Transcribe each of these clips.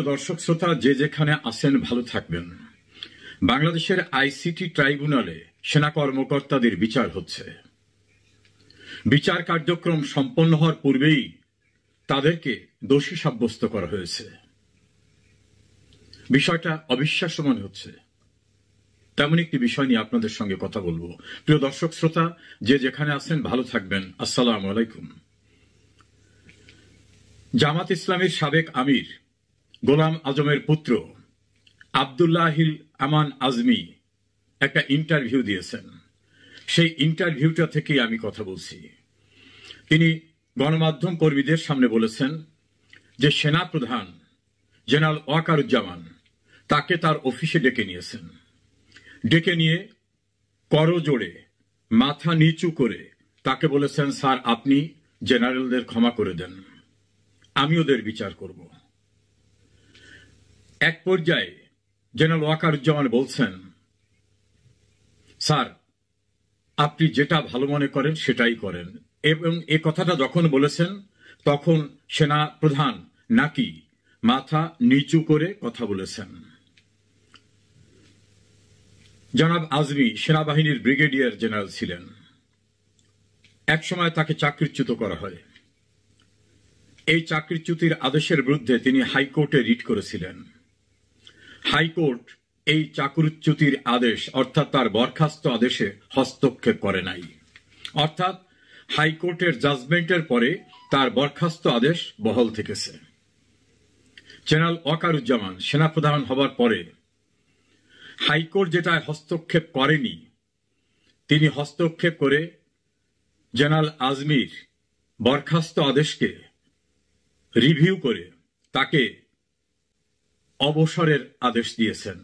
প্রিয় দর্শক শ্রোতা, যে যেখানে আছেন ভালো থাকবেন। বাংলাদেশের আইসিটি ট্রাইব্যুনালে সেনা কর্মকর্তাদের বিচার হচ্ছে। বিচার কার্যক্রম সম্পন্ন হওয়ার পূর্বেই তাদেরকে দোষী সাব্যস্ত করা হয়েছে। বিষয়টা অবিশ্বাস্য মনে হচ্ছে। তেমন একটি বিষয় নিয়ে আপনাদের সঙ্গে কথা বলবো। প্রিয় দর্শক শ্রোতা, যে যেখানে আছেন ভালো থাকবেন। আসসালামু আলাইকুম। জামাত ইসলামীর সাবেক আমির গোলাম আজমের পুত্র আব্দুল্লাহিল আমান আজমি একটা ইন্টারভিউ দিয়েছেন। সেই ইন্টারভিউটা থেকেই আমি কথা বলছি। তিনি গণমাধ্যম কর্মীদের সামনে বলেছেন যে সেনা প্রধান জেনারেল ওয়াকারুজ্জামান তাকে তার অফিসে ডেকে নিয়েছেন। ডেকে নিয়ে করজোড়ে মাথা নিচু করে তাকে বলেছেন, স্যার আপনি জেনারেলদের ক্ষমা করে দেন, আমি ওদের বিচার করব। এক পর্যায়ে জেনারেল ওয়াকারুজ্জামান বলছেন, স্যার আপনি যেটা ভালো মনে করেন সেটাই করেন। এবং এ কথাটা যখন বলেছেন তখন সেনা প্রধান নাকি মাথা নিচু করে কথা বলেছেন। জনাব আজমি সেনাবাহিনীর ব্রিগেডিয়ার জেনারেল ছিলেন। একসময় তাকে চাকরিচ্যুত করা হয়। এই চাকরিচ্যুতির আদেশের বিরুদ্ধে তিনি হাইকোর্টে রিট করেছিলেন। হাইকোর্ট এই চাকরিচ্যুতির আদেশ অর্থাৎ তার বরখাস্ত আদেশে হস্তক্ষেপ করে নাই। অর্থাৎ হাইকোর্টের জাজমেন্টের পরে তার বরখাস্ত আদেশ বহাল থেকেছে। জেনারেল ওয়াকারুজ্জামান সেনাপ্রধান হবার পরে হাইকোর্ট যেটা হস্তক্ষেপ করেনি, তিনি হস্তক্ষেপ করে জেনারেল আজমির বরখাস্ত আদেশকে রিভিউ করে তাকে অবসরের আদেশ দিয়েছেন।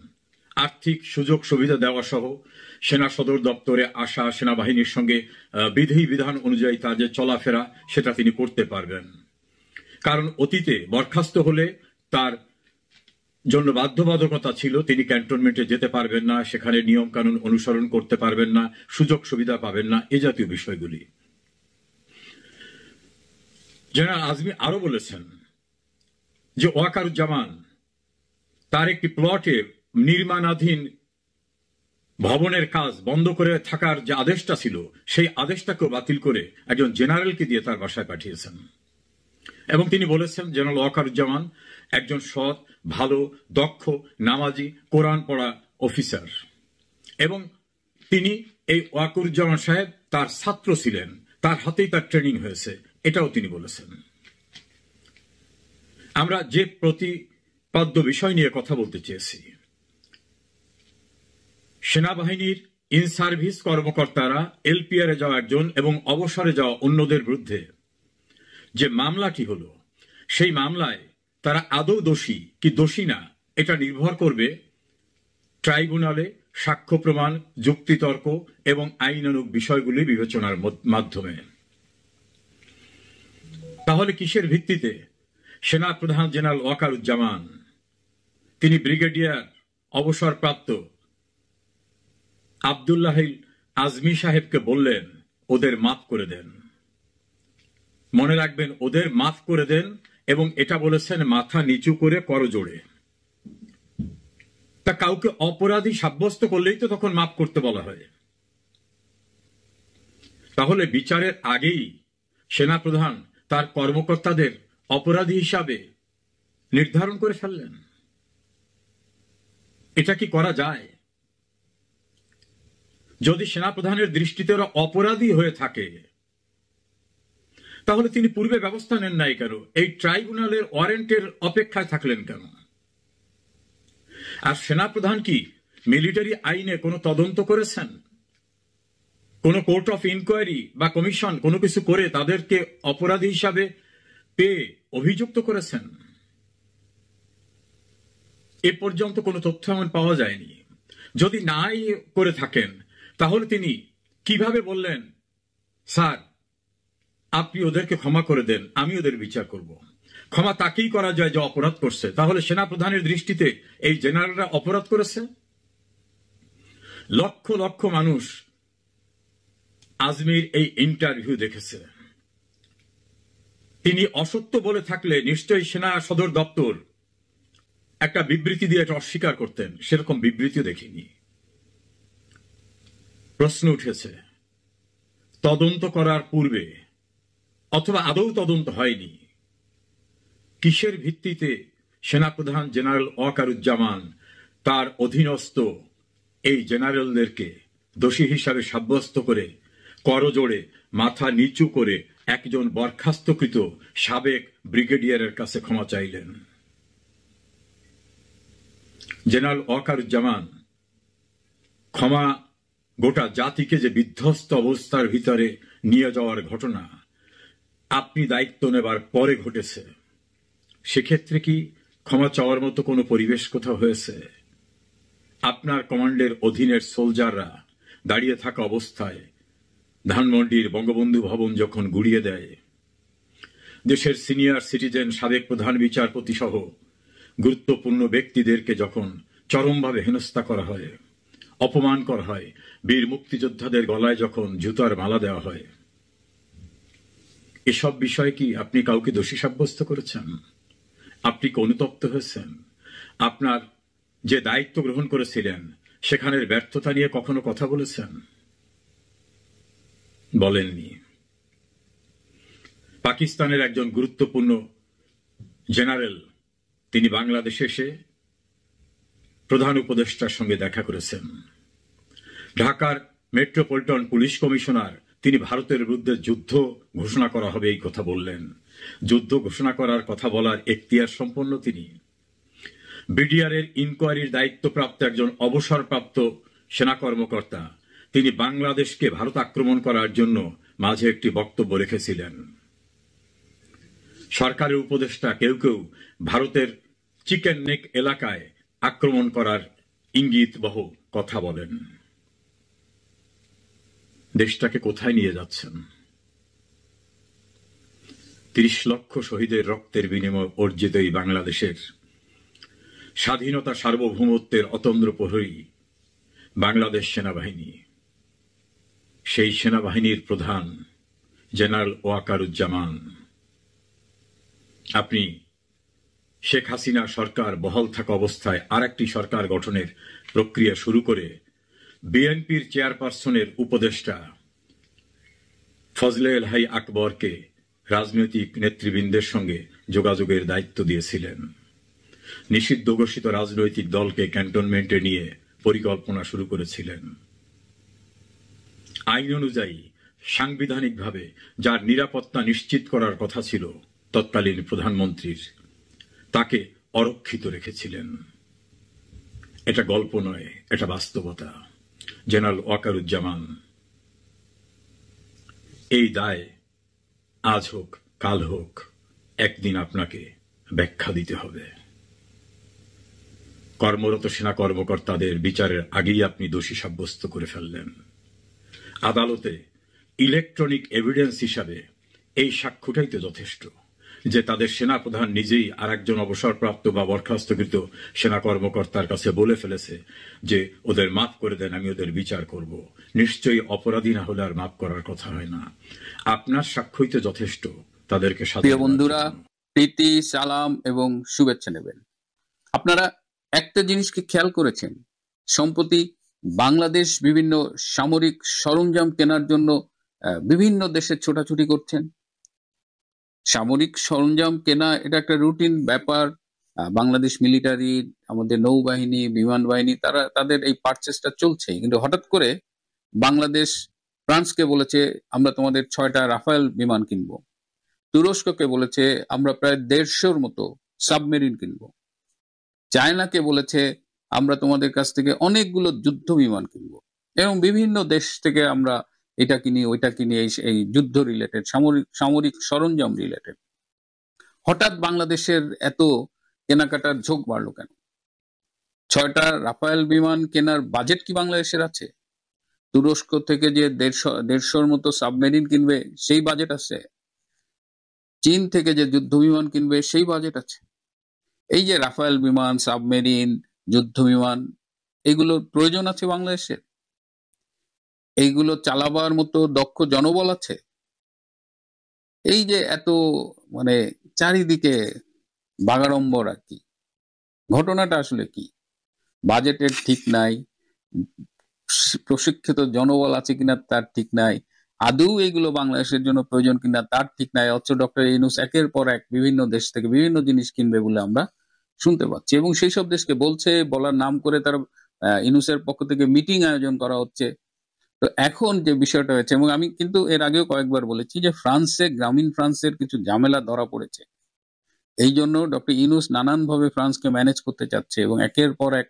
আর্থিক সুযোগ সুবিধা দেওয়া সহ সেনা সদর দপ্তরে আসা, সেনাবাহিনীর সঙ্গে বিধি বিধান অনুযায়ী তার যে চলাফেরা সেটা তিনি করতে পারবেন। কারণ অতীতে বরখাস্ত হলে তার জন্য বাধ্যবাধকতা ছিল, তিনি ক্যান্টনমেন্টে যেতে পারবেন না, সেখানে নিয়ম কানুন অনুসরণ করতে পারবেন না, সুযোগ সুবিধা পাবেন না, এ জাতীয় বিষয়গুলি। জেনারেল আজমি আরো বলেছেন যে ওয়াকারুজ্জামান তার একটি প্লটে নির্মাণাধীন ভবনের কাজ বন্ধ করে থাকার যে আদেশটা ছিল সেই আদেশটাকেও বাতিল করে একজন জেনারেলকে দিয়ে তার বাসায় পাঠিয়েছেন। এবং তিনি বলেছেন জেনারেল ওয়াকারুজ্জামান একজন সৎ, ভালো, দক্ষ, নামাজি, কোরআন পড়া অফিসার। এবং তিনি এই ওয়াকারুজ্জামান সাহেব তার ছাত্র ছিলেন, তার হাতেই তার ট্রেনিং হয়েছে, এটাও তিনি বলেছেন। আমরা যে প্রতিপাদ্য বিষয় নিয়ে কথা বলতে চেয়েছি, সেনাবাহিনীর ইন সার্ভিস কর্মকর্তারা এলপিআর এ যাওয়া একজন এবং অবসরে যাওয়া অন্যদের বিরুদ্ধে যে মামলাটি হলো, সেই মামলায় তারা আদৌ দোষী কি দোষী না এটা নির্ভর করবে ট্রাইব্যুনালে সাক্ষ্য প্রমাণ, যুক্তিতর্ক এবং আইনানুগ বিষয়গুলি বিবেচনার মাধ্যমে। তাহলে কিসের ভিত্তিতে সেনা প্রধান জেনারেল ওয়াকারুজ্জামান তিনি ব্রিগেডিয়ার অবসরপ্রাপ্ত আব্দুল্লাহিল আজমি সাহেবকে বললেন ওদের মাফ করে দেন? মনে রাখবেন, ওদের মাফ করে দেন, এবং এটা বলেছেন মাথা নিচু করে করজোড়ে। তা কাউকে অপরাধী সাব্যস্ত করলেই তো তখন মাফ করতে বলা হয়। তাহলে বিচারের আগেই সেনাপ্রধান তার কর্মকর্তাদের অপরাধী হিসাবে নির্ধারণ করে ফেললেন। এটা কি করা যায়? যদি সেনাপ্রধানের দৃষ্টিতে ওরা অপরাধী হয়ে থাকে তাহলে তিনি পূর্বে ব্যবস্থা নেন নাই কেন? এই ট্রাইব্যুনালের ওয়ারেন্টের অপেক্ষায় থাকলেন কেন? আর সেনাপ্রধান কি মিলিটারি আইনে কোনো তদন্ত করেছেন? কোন কোর্ট অফ ইনকোয়ারি বা কমিশন কোনো কিছু করে তাদেরকে অপরাধী হিসাবে পেয়ে অভিযুক্ত করেছেন? এ পর্যন্ত কোনো তথ্য এমন পাওয়া যায়নি। যদি নাই করে থাকেন তাহলে তিনি কিভাবে বললেন, স্যার আপনি ওদেরকে ক্ষমা করে দেন, আমি ওদের বিচার করব? ক্ষমা তাকেই করা যায় যে অপরাধ করছে। তাহলে সেনাপ্রধানের দৃষ্টিতে এই জেনারেলরা অপরাধ করেছে? লক্ষ লক্ষ মানুষ আজমির এই ইন্টারভিউ দেখেছে। তিনি অসত্য বলে থাকলে নিশ্চয়ই সেনা সদর দপ্তর একটা বিবৃতি দিয়ে এটা অস্বীকার করতেন, সেরকম বিবৃতিও দেখিনি। প্রশ্ন উঠেছে, তদন্ত করার পূর্বে অথবা আদৌ তদন্ত হয়নি, কিসের ভিত্তিতে সেনাপ্রধান জেনারেল ওয়াকারুজ্জামান তার অধীনস্থ এই জেনারেলদেরকে দোষী হিসাবে সাব্যস্ত করে করজোড়ে মাথা নিচু করে একজন বরখাস্তকৃত সাবেক ব্রিগেডিয়ারের কাছে ক্ষমা চাইলেন? জেনারেল ওয়াকারুজ্জামান ক্ষমা গোটা জাতিকে যে বিধ্বস্ত অবস্থার ভিতরে নিয়ে যাওয়ার ঘটনা আপনি দায়িত্ব নেবার পরে ঘটেছে, সেক্ষেত্রে কি ক্ষমা চাওয়ার মতো কোনো পরিবেশ কোথাও হয়েছে? আপনার কমান্ডের অধীনের সোলজাররা দাঁড়িয়ে থাকা অবস্থায় ধানমন্ডির বঙ্গবন্ধু ভবন যখন গুড়িয়ে দেয়, দেশের সিনিয়র সিটিজেন সাবেক প্রধান বিচারপতি সহ গুরুত্বপূর্ণ ব্যক্তিদেরকে যখন চরমভাবে হেনস্থা করা হয়, অপমান করা হয়, বীর মুক্তিযোদ্ধাদের গলায় যখন জুতার মালা দেওয়া হয়, এসব বিষয়ে কি আপনি কাউকে দোষী সাব্যস্ত করেছেন? আপনি কি অনুতপ্ত হয়েছেন? আপনার যে দায়িত্ব গ্রহণ করেছিলেন সেখানের ব্যর্থতা নিয়ে কখনো কথা বলেছেন? বলেননি। পাকিস্তানের একজন গুরুত্বপূর্ণ জেনারেল তিনি বাংলাদেশে এসে প্রধান উপদেষ্টার সঙ্গে দেখা করেছেন। ঢাকার মেট্রোপলিটন পুলিশ কমিশনার তিনি ভারতের বিরুদ্ধে যুদ্ধ ঘোষণা করা হবে এই কথা বললেন। যুদ্ধ ঘোষণা করার কথা বলার এখতিয়ার সম্পন্ন তিনি। বিডিআরের ইনকোয়ারির দায়িত্বপ্রাপ্ত একজন অবসরপ্রাপ্ত সেনা কর্মকর্তা তিনি বাংলাদেশকে ভারত আক্রমণ করার জন্য মাঝে একটি বক্তব্য রেখেছিলেন। সরকারের উপদেষ্টা কেউ কেউ ভারতের চিকেন নেক এলাকায় আক্রমণ করার ইঙ্গিতবহ কথা বলেন। দেশটাকে কোথায় নিয়ে যাচ্ছেন? ৩০ লক্ষ শহীদের রক্তের বিনিময়ে অর্জিত এই বাংলাদেশের স্বাধীনতা সার্বভৌমত্বের অতন্দ্র প্রহরী বাংলাদেশ সেনাবাহিনী, সেই সেনাবাহিনীর প্রধান জেনারেল ওয়াকারুজ্জামান, আপনি শেখ হাসিনা সরকার বহাল থাকা অবস্থায় আরেকটি সরকার গঠনের প্রক্রিয়া শুরু করে বিএনপির চেয়ারপারসনের উপদেষ্টা ফজলে এলহাই আকবরকে রাজনৈতিক নেতৃবৃন্দের সঙ্গে যোগাযোগের দায়িত্ব দিয়েছিলেন। নিষিদ্ধ ঘোষিত রাজনৈতিক দলকে ক্যান্টনমেন্টে নিয়ে পরিকল্পনা শুরু করেছিলেন। আইন অনুযায়ী সাংবিধানিকভাবে যার নিরাপত্তা নিশ্চিত করার কথা ছিল তৎকালীন প্রধানমন্ত্রীর, তাকে অরক্ষিত রেখেছিলেন। এটা গল্প নয়, এটা বাস্তবতা। জেনারেল ওয়াকারুজ্জামান, এই দায় আজ হোক কাল হোক একদিন আপনাকে ব্যাখ্যা দিতে হবে। কর্মরত সেনা কর্মকর্তাদের বিচারের আগেই আপনি দোষী সাব্যস্ত করে ফেললেন। আদালতে ইলেকট্রনিক এভিডেন্স হিসাবে এই সাক্ষ্যটাই তো যথেষ্ট যে তাদের সেনাপ্রধান নিজেই আর একজন অবসরপ্রাপ্ত বা বরখাস্তকৃত সেনা কর্মকর্তার কাছে বলে ফেলেছে যে ওদের মাফ করে দেন, আমি ওদের বিচার করব। নিশ্চয়ই অপরাধী না হলে আর মাফ করার কথা হয় না। আপনার সাক্ষ্যই তো যথেষ্ট তাদেরকে। প্রিয় বন্ধুরা, প্রীতি, সালাম এবং শুভেচ্ছা নেবেন। আপনারা একটা জিনিসকে খেয়াল করেছেন, সম্প্রতি বাংলাদেশ বিভিন্ন সামরিক সরঞ্জাম কেনার জন্য বিভিন্ন দেশে ছোটাছুটি করছেন। সামরিক সরঞ্জাম কেনা এটা একটা রুটিন ব্যাপার। বাংলাদেশ মিলিটারি, আমাদের নৌবাহিনী, বিমান বাহিনী, তারা তাদের এই পারচেসটা চলছে। কিন্তু হঠাৎ করে বাংলাদেশ ফ্রান্সকে বলেছে আমরা তোমাদের 6টা রাফায়েল বিমান কিনবো। তুরস্ককে বলেছে আমরা প্রায় 150-র মতো সাবমেরিন কিনবো। চায়নাকে বলেছে আমরা তোমাদের কাছ থেকে অনেকগুলো যুদ্ধ বিমান কিনবো। এবং বিভিন্ন দেশ থেকে আমরা এটা কিনি ওইটা কিনি, এই যুদ্ধ রিলেটেড, সামরিক সরঞ্জাম রিলেটেড। হঠাৎ বাংলাদেশের এত কেনাকাটার ঝোঁক বাড়লো কেন? 6টা রাফায়েল বিমান কেনার বাজেট কি বাংলাদেশের আছে? তুরস্ক থেকে যে 150-র মতো সাবমেরিন কিনবে সেই বাজেট আছে? চীন থেকে যে যুদ্ধ বিমান কিনবে সেই বাজেট আছে? এই যে রাফায়েল বিমান, সাবমেরিন, যুদ্ধ বিমান, এগুলোর প্রয়োজন আছে বাংলাদেশের? এইগুলো চালাবার মতো দক্ষ জনবল আছে? এই যে এত চারিদিকে বাগাড়ম্বর আর কি ঘটনাটা আসলে কি? বাজেটের ঠিক নাই, প্রশিক্ষিত জনবল আছে কিনা তার ঠিক নাই, আদৌ এগুলো বাংলাদেশের জন্য প্রয়োজন কিনা তার ঠিক নাই। অথচ ডক্টর ইউনূস একের পর এক বিভিন্ন দেশ থেকে বিভিন্ন জিনিস কিনবে বলে আমরা শুনতে পাচ্ছি, এবং সেই সব দেশকে বলছে, বলার নাম করে তার ইউনূসের পক্ষ থেকে মিটিং আয়োজন করা হচ্ছে। তো এখন যে বিষয়টা হয়েছে, এবং আমি কিন্তু এর আগেও কয়েকবার বলেছি যে গ্রামীণ ফ্রান্সের কিছু ঝামেলা ধরা পড়েছে, এই জন্য ডক্টর ইউনূস নানানভাবে ফ্রান্সকে ম্যানেজ করতে চাচ্ছে এবং একের পর এক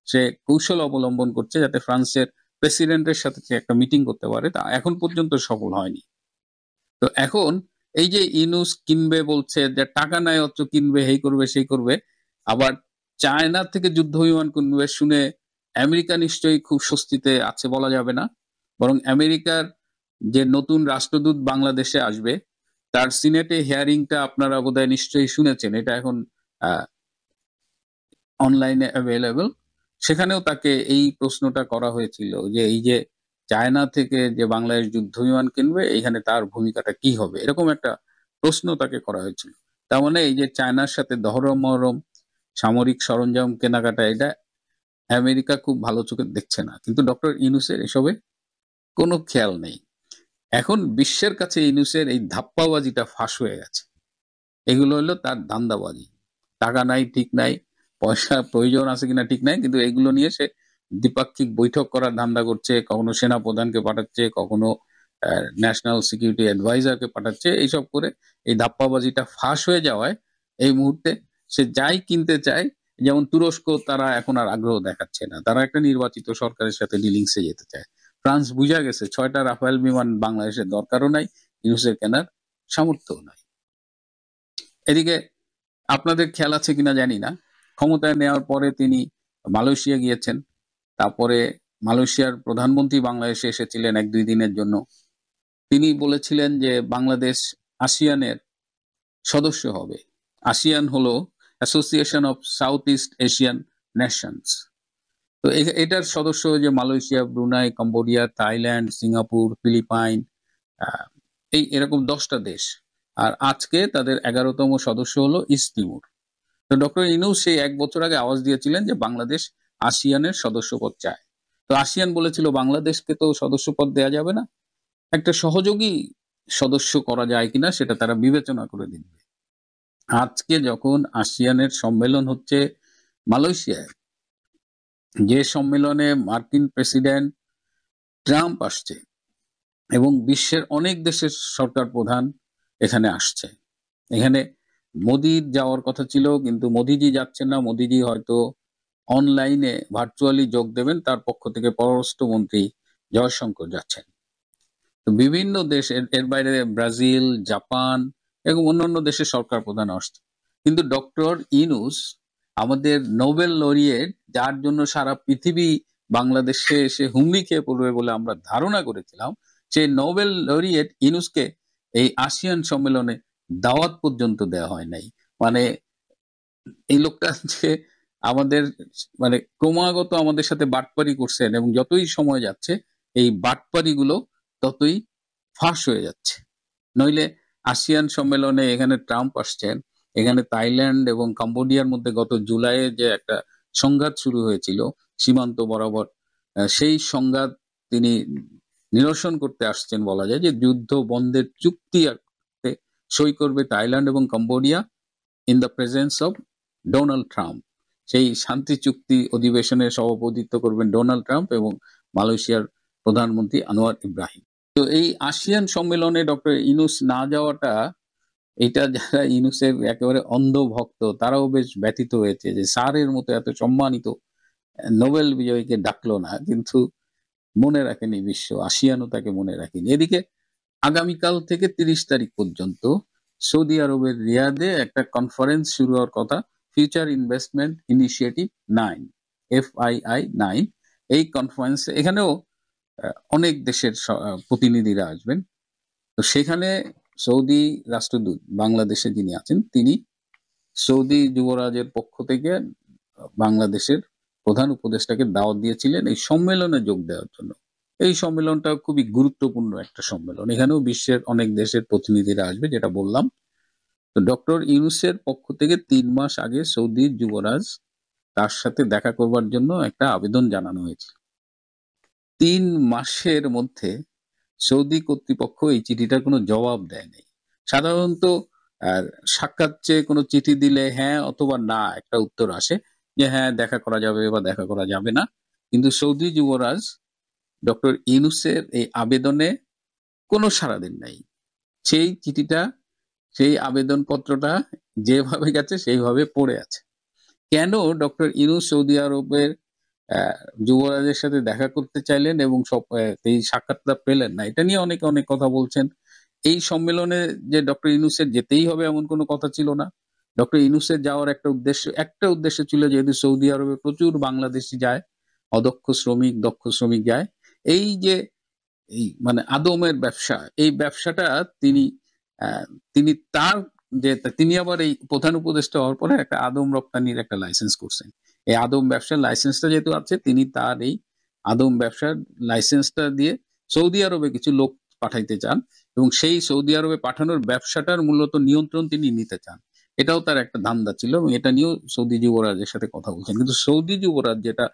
সে কৌশল অবলম্বন করছে যাতে ফ্রান্সের প্রেসিডেন্টের সাথে সে একটা মিটিং করতে পারে। তা এখন পর্যন্ত সফল হয়নি। তো এখন এই যে ইউনূস কিনবে বলছে, যে টাকা নাই অথচ কিনবে, এই করবে সেই করবে, আবার চায়না থেকে যুদ্ধ বিমান কিনবে শুনে আমেরিকা নিশ্চয়ই খুব স্বস্তিতে আছে বলা যাবে না। বরং আমেরিকার যে নতুন রাষ্ট্রদূত বাংলাদেশে আসবে, তার সিনেটে হিয়ারিংটা আপনারা বোধহয় নিশ্চয়ই শুনেছেন, এটা এখন অনলাইনে অ্যাভেলেবল। সেখানেও তাকে এই প্রশ্নটা করা হয়েছিল যে এই যে চায়না থেকে যে বাংলাদেশ যুদ্ধ বিমান কিনবে, এখানে তার ভূমিকাটা কি হবে, এরকম একটা প্রশ্ন তাকে করা হয়েছিল। তার মানে এই যে চায়নার সাথে দহরম মহরম সামরিক সরঞ্জাম কেনাকাটা, এটা আমেরিকা খুব ভালো চোখে দেখছে না, কিন্তু ডক্টর ইউনূসের এসবে কোনো খেয়াল নেই। এখন বিশ্বের কাছে ইউনূসের এই ধাপ্পাবাজিটা ফাঁস হয়ে গেছে। এগুলো হলো তার ধান্দাবাজি। টাকা নাই ঠিক নাই, পয়সা প্রয়োজন আছে কিনা ঠিক নাই, কিন্তু এগুলো নিয়ে সে দ্বিপাক্ষিক বৈঠক করার ধান্দা করছে, কখনো সেনা প্রধানকে পাঠাচ্ছে, কখনো ন্যাশনাল সিকিউরিটি অ্যাডভাইজারকে পাঠাচ্ছে। এইসব করে এই ধাপ্পাবাজিটা ফাঁস হয়ে যাওয়ায় এই মুহূর্তে সে যাই কিনতে চায়, যেমন তুরস্ক, তারা এখন আর আগ্রহ দেখাচ্ছে না, তারা একটা নির্বাচিত সরকারের সাথে ডিলিংসে যেতে চায়। ফ্রান্স বুঝা গেছে 6টা রাফায়েল বিমান বাংলাদেশের দরকারও নাই, ইউনূসের কেনার সামর্থ্যও নাই। এদিকে আপনাদের খেয়াল আছে কিনা জানি না, ক্ষমতায় নেওয়ার পরে তিনি মালয়েশিয়া গিয়েছেন। তারপরে মালয়েশিয়ার প্রধানমন্ত্রী বাংলাদেশে এসেছিলেন 1-2 দিনের জন্য। তিনি বলেছিলেন যে বাংলাদেশ আসিয়ানের সদস্য হবে। আসিয়ান হলো association of South East Asian nations. তো এটার সদস্য যে Malaysia, Brunei, Cambodia, Thailand, Singapore, Philippines, এই এরকম 10টা দেশ। আর আজকে তাদের 11তম সদস্য হলো ইস্ট তিমুর। তো ডক্টর ইউনূস সেই 1 বছর আগে আওয়াজ দিয়েছিলেন যে বাংলাদেশ আসিয়ানের সদস্যপদ চায়। তো আসিয়ান বলেছিল বাংলাদেশকে তো সদস্যপদ দেয়া যাবে না, একটা সহযোগী সদস্য করা যায় কিনা সেটা তারা বিবেচনা করে দেখবে। আজকে যখন আসিয়ানের সম্মেলন হচ্ছে মালয়েশিয়ায়, যে সম্মেলনে মার্কিন প্রেসিডেন্ট ট্রাম্প আসছে এবং বিশ্বের অনেক দেশের সরকার প্রধান এখানে আসছে, এখানে মোদির যাওয়ার কথা ছিল কিন্তু মোদিজি যাচ্ছেন না। মোদিজি হয়তো অনলাইনে ভার্চুয়ালি যোগ দেবেন, তার পক্ষ থেকে পররাষ্ট্রমন্ত্রী জয়শঙ্কর যাচ্ছেন। তো বিভিন্ন দেশ, এর বাইরে ব্রাজিল, জাপান এবং অন্যান্য দেশের সরকার প্রধান আসছে। কিন্তু ডক্টর ইউনূস, আমাদের নোবেল লরিয়েট, যার জন্য সারা পৃথিবী বাংলাদেশে এসে হুমড়ি খেয়ে পড়বে বলে আমরা ধারণা করেছিলাম, সেই নোবেল লরিয়েট ইউনূসকে এই আসিয়ান সম্মেলনে দাওয়াত পর্যন্ত দেওয়া হয় নাই। মানে এই লোকটা যে আমাদের মানে ক্রমাগত আমাদের সাথে বাটপারি করছেন, এবং যতই সময় যাচ্ছে এই বাটপারি গুলো ততই ফাঁস হয়ে যাচ্ছে। নইলে আসিয়ান সম্মেলনে এখানে ট্রাম্প আসছেন, এখানে থাইল্যান্ড এবং কম্বোডিয়ার মধ্যে গত জুলাইয়ে যে একটা সংঘাত শুরু হয়েছিল সীমান্ত বরাবর, সেই সংঘাত তিনি নিরসন করতে আসছেন। বলা যায় যে যুদ্ধ বন্ধের চুক্তি সই করবে থাইল্যান্ড এবং Cambodia in the presence of Donald Trump. সেই শান্তি চুক্তি অধিবেশনে সভাপতিত্ব করবেন ডোনাল্ড ট্রাম্প এবং মালয়েশিয়ার প্রধানমন্ত্রী আনোয়ার ইব্রাহিম। তো এই আসিয়ান সম্মেলনে ডক্টর ইউনূস না যাওয়াটা, এটা যারা ইউনূসের একেবারে অন্ধ ভক্ত তারাও বেশ ব্যথিত হয়েছে যে স্যারের মতো এত সম্মানিত নোবেল বিজয়ীকে ডাকলো না, কিন্তু মনে রাখেনি বিশ্ব, আসিয়ানও তাকে মনে রাখেনি। এদিকে আগামীকাল থেকে 30 তারিখ পর্যন্ত সৌদি আরবের রিয়াদে একটা কনফারেন্স শুরু হওয়ার কথা, ফিউচার ইনভেস্টমেন্ট ইনিশিয়েটিভ 9, FII 9। এই কনফারেন্সে এখানেও অনেক দেশের প্রতিনিধিরা আসবেন। তো সেখানে সৌদি রাষ্ট্রদূত বাংলাদেশে যিনি আছেন, তিনি সৌদি যুবরাজের পক্ষ থেকে বাংলাদেশের প্রধান উপদেষ্টাকে দাওয়াত দিয়েছিলেন এই সম্মেলনে যোগ দেওয়ার জন্য। এই সম্মেলনটা খুবই গুরুত্বপূর্ণ একটা সম্মেলন, এখানেও বিশ্বের অনেক দেশের প্রতিনিধিরা আসবে, যেটা বললাম। তো ডক্টর ইউনূসের পক্ষ থেকে 3 মাস আগে সৌদির যুবরাজ তার সাথে দেখা করবার জন্য একটা আবেদন জানানো হয়েছিল। 3 মাসের মধ্যে সৌদি কর্তৃপক্ষ এই চিঠিটার কোনো জবাব দেয়নি। সাধারণত সাক্ষাৎ চেয়ে কোনো চিঠি দিলে হ্যাঁ অথবা না একটা উত্তর আসে, যে হ্যাঁ দেখা করা যাবে বা দেখা করা যাবে না। কিন্তু সৌদি যুবরাজ ডক্টর ইউনূসের এই আবেদনে কোনো সাড়া দেন নাই। সেই চিঠিটা, সেই আবেদনপত্রটা যেভাবে গেছে সেইভাবে পড়ে আছে। কেন ডক্টর ইউনূস সৌদি আরবের যুবরাজের সাথে দেখা করতে চাইলেন এবং এই সাক্ষাৎটা পেলেন না, এটা নিয়ে অনেকে অনেক কথা বলছেন। এই সম্মেলনে যে ডক্টর ইউনূসের যেতেই হবে এমন কোনো কথা ছিল না। ডক্টর ইউনূসের যাওয়ার একটা উদ্দেশ্য ছিল, যেহেতু সৌদি আরবে প্রচুর বাংলাদেশি যায়, অদক্ষ শ্রমিক, দক্ষ শ্রমিক যায়। এই যে মানে আদমের ব্যবসা, এই ব্যবসাটা তিনি তিনি আবার এই প্রধান উপদেষ্টা হওয়ার পরে একটা আদম রপ্তানির একটা লাইসেন্স করছেন। এই আদম ব্যবসার লাইসেন্সটা যেহেতু আছে, তিনি তার এই আদম ব্যবসার লাইসেন্সটা দিয়ে সৌদি আরবে কিছু লোক পাঠাইতে চান এবং সেই সৌদি আরবে পাঠানোর ব্যবসাটার মূলত নিয়ন্ত্রণ তিনি নিতে চান। এটাও তার একটা ধান্দা ছিল এবং এটা নিয়েও সৌদি যুবরাজের সাথে কথা বলছেন। কিন্তু সৌদি যুবরাজ যেটা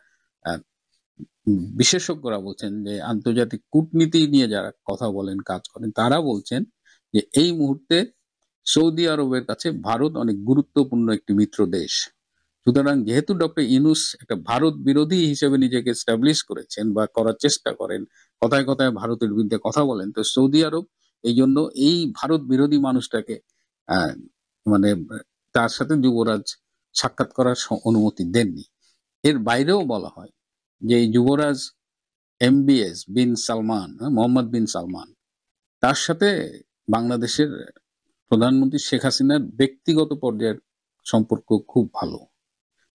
বিশেষজ্ঞরা বলছেন, যে আন্তর্জাতিক কূটনীতি নিয়ে যারা কথা বলেন, কাজ করেন, তারা বলছেন যে এই মুহূর্তে সৌদি আরবের কাছে ভারত অনেক গুরুত্বপূর্ণ একটি মিত্র দেশ। সুতরাং যেহেতু ডক্টর ইউনূস একটা ভারত বিরোধী হিসেবে নিজেকে এস্টাবলিশ করেছেন বা করার চেষ্টা করেন, কথায় কথায় ভারতের বিরুদ্ধে কথা বলেন, তো সৌদি আরব এই জন্য এই ভারত বিরোধী মানুষটাকে মানে তার সাথে যুবরাজ সাক্ষাৎ করার অনুমতি দেননি। এর বাইরেও বলা হয় যে এই যুবরাজ MBS বিন সালমান, মোহাম্মদ বিন সালমান, তার সাথে বাংলাদেশের প্রধানমন্ত্রী শেখ হাসিনার ব্যক্তিগত পর্যায়ের সম্পর্ক খুব ভালো।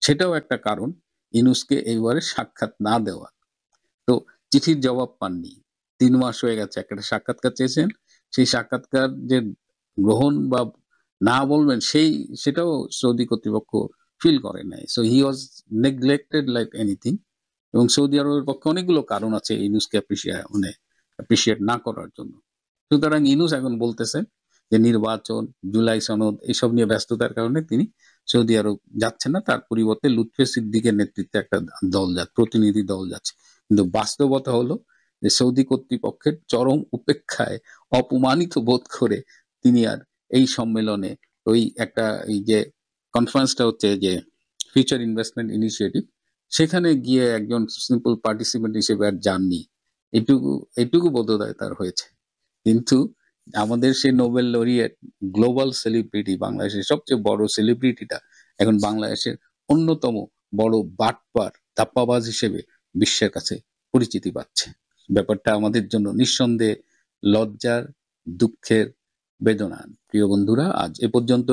সেটাও একটা কারণ ইউনূসকে এইবারে সাক্ষাৎ না দেওয়া। তো চিঠির জবাব পাননি, 3 মাস হয়ে গেছে, একটা সাক্ষাৎকার চেয়েছেন, সেই সাক্ষাৎকার যে গ্রহণ বা না বলবেন সেটাও সৌদি কর্তৃপক্ষ ফিল করে নাই। So he was neglected like anything. এবং সৌদি আরবের পক্ষে অনেকগুলো কারণ আছে ইউনূসকে অ্যাপ্রিসিয়েট না করার জন্য। সুতরাং ইউনূস এখন বলতেছে যে নির্বাচন, জুলাই সনদ এসব নিয়ে ব্যস্ততার কারণে তিনি সৌদি আরব যাচ্ছেন না, তার পরিবর্তে লুৎফে সিদ্দিকের নেতৃত্বে একটা প্রতিনিধি দল যাচ্ছে। কিন্তু বাস্তবতা হলো যে সৌদি কর্তৃপক্ষের চরম উপেক্ষায় অপমানিত বোধ করে তিনি আর এই সম্মেলনে এই যে কনফারেন্সটা হচ্ছে যে ফিউচার ইনভেস্টমেন্ট ইনিশিয়েটিভ, সেখানে গিয়ে একজন সিম্পল পার্টিসিপেন্ট হিসেবে আর যাননি। এটুকু বোধোদয় তার হয়েছে। কিন্তু আমাদের সেই নোবেল লরিয়েট, গ্লোবাল সেলিব্রিটি, বাংলাদেশের সবচেয়ে বড় সেলিব্রিটিটা এখন বাংলাদেশের অন্যতম বড় বাটপার, ধাপ্পাবাজ হিসেবে বিশ্বের কাছে পরিচিতি পাচ্ছে। ব্যাপারটা আমাদের জন্য নিঃসন্দেহে লজ্জার, দুঃখের, বেদনার। প্রিয় বন্ধুরা, আজ এ পর্যন্ত।